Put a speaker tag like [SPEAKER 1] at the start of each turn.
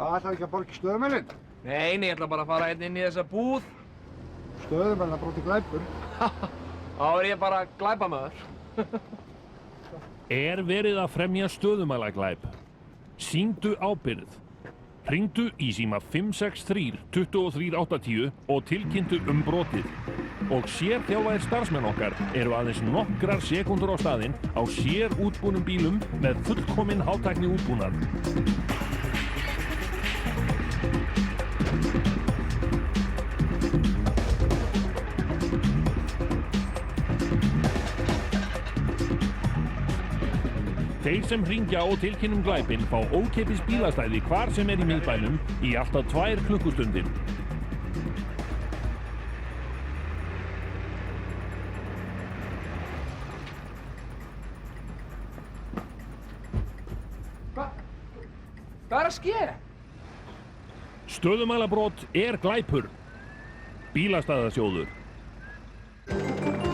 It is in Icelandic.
[SPEAKER 1] Hvað ætlar ekki að borga í stöðumælinn?
[SPEAKER 2] Nei, ég ætla bara að fara inn í þessa búð.
[SPEAKER 1] Stöðumæl að broti glæpur.
[SPEAKER 2] Þá er ég bara glæpamaður.
[SPEAKER 3] Er verið að fremja stöðumælaglæp? Sýndu ábyrgð. Hringdu í síma 563 23 80 og tilkynntu brotið. Og sérþjálfaðir starfsmenn okkar eru aðeins nokkrar sekúndur á staðinn á sérútbúnum bílum með fullkominn hátækni útbúnað. Þeir sem hringja og tilkynnum glæpinn fá ókeypis bílastæði hvar sem í miðbænum í alltaf 2 klukkustundir.
[SPEAKER 2] Hvað er að ske?
[SPEAKER 3] Stöðumælabrot er glæpur. Bílastæðasjóður.